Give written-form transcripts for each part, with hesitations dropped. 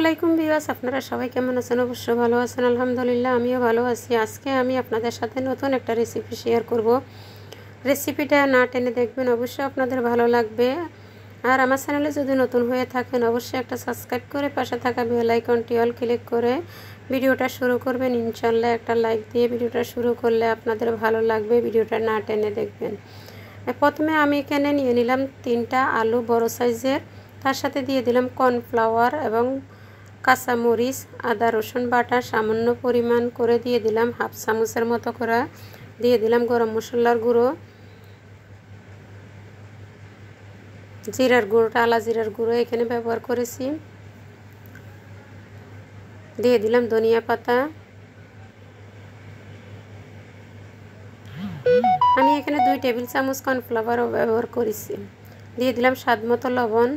আলাইকুম ভিউয়ার্স, আপনারা সবাই কেমন আছেন? অবশ্যই ভালো আছেন। আলহামদুলিল্লাহ আমিও ভালো আছি। আজকে আমি আপনাদের সাথে নতুন একটা রেসিপি শেয়ার করব। রেসিপিটা না টেনে দেখবেন, অবশ্যই আপনাদের ভালো লাগবে। আর আমার চ্যানেলে যদি নতুন হয়ে থাকেন অবশ্যই একটা সাবস্ক্রাইব করে পাশে থাকা বেল আইকনটি অল ক্লিক করে ভিডিওটা শুরু করবেন। ইনশাআল্লাহ একটা লাইক দিয়ে ভিডিওটা শুরু করলে আপনাদের ভালো লাগবে। ভিডিওটা না টেনে দেখবেন। প্রথমে আমি এখানে নিয়ে নিলাম 3টা আলু বড় সাইজের, তার সাথে দিয়ে দিলাম কর্নফ্লাওয়ার এবং কাঁচামরিচ, আদা রসুন বাটা সামান্য পরিমাণ করে দিয়ে দিলাম, হাফ চামচের মতো করে দিয়ে দিলাম গরম মশলার গুঁড়ো, জিরার গুঁড়ো, টালা জিরার গুঁড়ো এখানে ব্যবহার করেছি, দিয়ে দিলাম ধনিয়া পাতা। আমি এখানে 2 টেবিল চামচ কর্নফ্লাওয়ারও ব্যবহার করেছি। দিয়ে দিলাম স্বাদ মতো লবণ,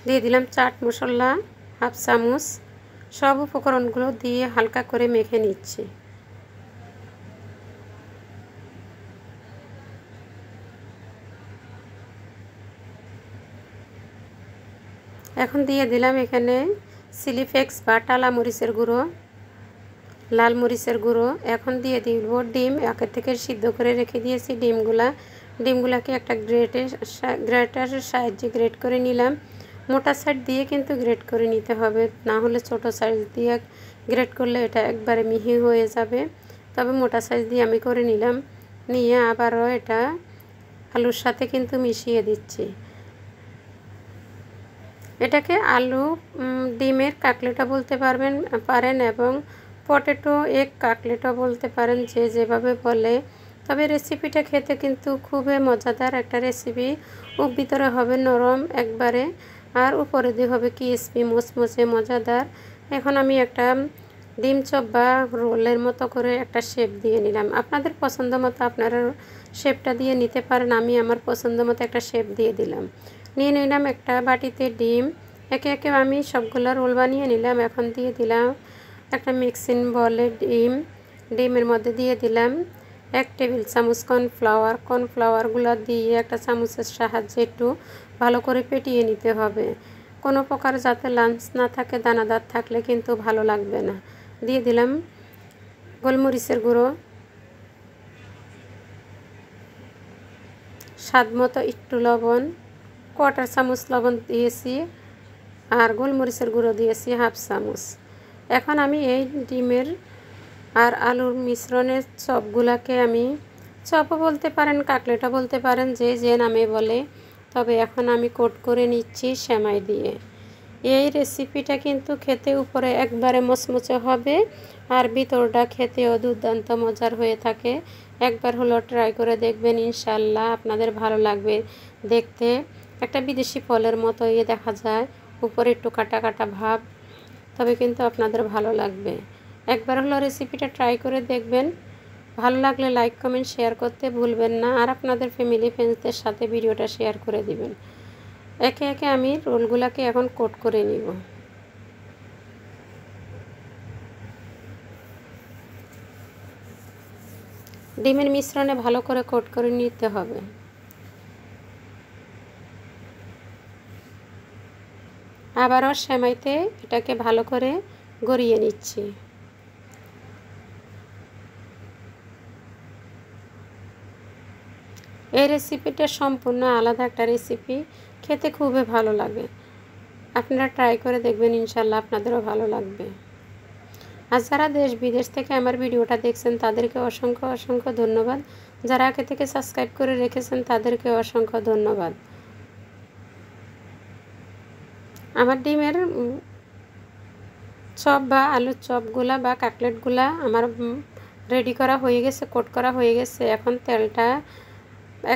দিয়ে দিলাম চাট মশলা হাফ চামচ। সব উপকরণগুলো দিয়ে হালকা করে মেখে নিচ্ছি। এখন দিয়ে দিলাম এখানে চিলি ফ্লেক্স বা টালা মরিচের গুঁড়ো, লাল মরিচের গুঁড়ো। এখন দিয়ে দিব ডিম, আগে থেকে সিদ্ধ করে রেখে দিয়েছি ডিমগুলাকে একটা গ্রেটারের সাহায্যে গ্রেট করে নিলাম। মোটা সাইড দিয়ে কিন্তু গ্রেট করে নিতে হবে, না হলে ছোট সাইজ দিয়ে গ্রেট করলে এটা একবারে মিহি হয়ে যাবে। তবে মোটা সাইজ দিয়ে আমি করে নিলাম। নিয়ে আবারও এটা আলুর সাথে কিন্তু মিশিয়ে দিচ্ছি। এটাকে আলু ডিমের কাটলেটও বলতে পারেন এবং পটেটো এগ কাটলেটও বলতে পারেন, যে যেভাবে বলে। তবে রেসিপিটা খেতে কিন্তু খুবই মজাদার একটা রেসিপি। ভিতরে হবে নরম একবারে, আর উপরে দিয়ে হবে ক্রিসপি মুচমুচে মজাদার। এখন আমি একটা ডিম চপ বা রোলের মতো করে একটা শেপ দিয়ে নিলাম। আপনাদের পছন্দ মতো আপনারা শেপটা দিয়ে নিতে পারেন। আমি আমার পছন্দ মতো একটা শেপ দিয়ে দিলাম। নিয়ে নিলাম একটা বাটিতে ডিম, একে একে আমি সবগুলো রোল বানিয়ে নিলাম। এখন দিয়ে দিলাম একটা মিক্সিং বলে ডিমের মধ্যে দিয়ে দিলাম 1 টেবিল চামচ কর্নফ্লাওয়ারগুলো দিয়ে একটা চামচের সাহায্যে একটু ভালো করে ফেটিয়ে নিতে হবে। কোনো প্রকার যাতে লাঞ্চ না থাকে, দানাদার থাকলে কিন্তু ভালো লাগবে না। দিয়ে দিলাম গোলমরিচের গুঁড়ো, স্বাদ মতো একটু লবণ, 1/4 চামচ লবণ দিয়েছি, আর গোলমরিচের গুঁড়ো দিয়েছি হাফ চামচ। এখন আমি এই ডিমের আর আলুর মিশ্রণের চপগুলাকে আমি চপও বলতে পারেন, কাটলেটও বলতে পারেন, যে নামে বলে। তবে এখন আমি কোট করে নিচ্ছি সেমাই দিয়ে। এই রেসিপিটা কিন্তু খেতে উপরে একবারে মচমচে হবে, আর ভিতরটা খেতেও দুর্দান্ত মজার হয়ে থাকে। একবার হলো ট্রাই করে দেখবেন, ইনশাল্লাহ আপনাদের ভালো লাগবে। দেখতে একটা বিদেশি ফলের মতো দেখা যায়, উপরে একটু কাটা কাটা ভাব, তবে কিন্তু আপনাদের ভালো লাগবে। একবার হলো রেসিপিটা ট্রাই করে দেখবেন। ভালো লাগলে লাইক কমেন্ট শেয়ার করতে ভুলবেন না, আর আপনাদের ফ্যামিলি ফ্রেন্ডসদের সাথে ভিডিওটা শেয়ার করে দিবেন। একে একে আমি রোলগুলোকে এখন কোট করে নিব। ডিমের মিশ্রণে ভালো করে কোট করে নিতে হবে। আবারও সেমাইতে এটাকে ভালো করে গড়িয়ে নিচ্ছি। এই রেসিপিটা সম্পূর্ণ আলাদা একটা রেসিপি, খেতে খুবই ভালো লাগে। আপনারা ট্রাই করে দেখবেন, ইনশাল্লাহ আপনাদেরও ভালো লাগবে। আর যারা দেশ বিদেশ থেকে আমার ভিডিওটা দেখছেন তাদেরকে অসংখ্য অসংখ্য ধন্যবাদ। যারা আগে থেকে সাবস্ক্রাইব করে রেখেছেন তাদেরকে অসংখ্য ধন্যবাদ। আমার ডিমের চপ বা আলুর চপগুলা বা কাটলেটগুলা আমার রেডি করা হয়ে গেছে, কোট করা হয়ে গেছে। এখন তেলটা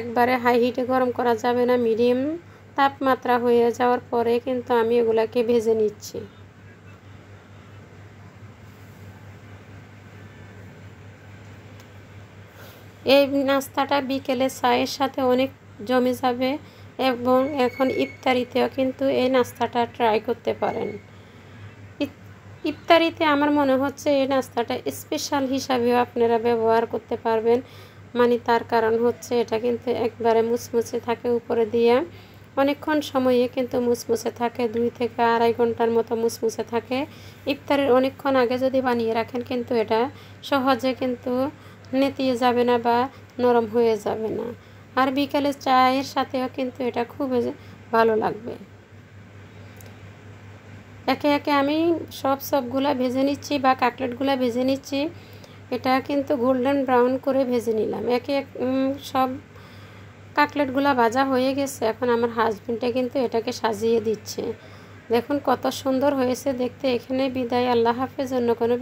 একবারে হাই হিটে গরম করা যাবে না, মিডিয়াম তাপমাত্রা হয়ে যাওয়ার পরে কিন্তু আমি এগুলাকে ভেজে নিচ্ছি। এই নাস্তাটা বিকেলে চায়ের সাথে অনেক জমে যাবে, এবং এখন ইফতারিতেও কিন্তু এই নাস্তাটা ট্রাই করতে পারেন। ইফতারিতে আমার মনে হচ্ছে এই নাস্তাটা স্পেশাল হিসাবেও আপনারা ব্যবহার করতে পারবেন। মানে তার কারণ হচ্ছে এটা কিন্তু একবারে মুচমুচে থাকে উপরে দিয়ে, অনেকক্ষণ সময়ে কিন্তু মুসমুসে থাকে, 2 থেকে আড়াই ঘন্টার মতো মুসমুসে থাকে। ইফতারের অনেকক্ষণ আগে যদি বানিয়ে রাখেন কিন্তু এটা সহজে কিন্তু নেতিয়ে যাবে না বা নরম হয়ে যাবে না। আর বিকালে চায়ের সাথেও কিন্তু এটা খুবই ভালো লাগবে। একে একে আমি সবগুলা ভেজে নিচ্ছি বা কাটলেটগুলা ভেজে নিচ্ছি। এটা কিন্তু গোল্ডেন ব্রাউন করে ভেজে নিলাম। সব কাটলেটগুলা ভাজা হয়ে গেছে। এখন আমার হাজবেন্ডটা কিন্তু এটাকে সাজিয়ে দিচ্ছে। দেখুন কত সুন্দর হয়েছে দেখতে। এখানে বিদায়, আল্লাহ হাফেজ। অন্য কোনো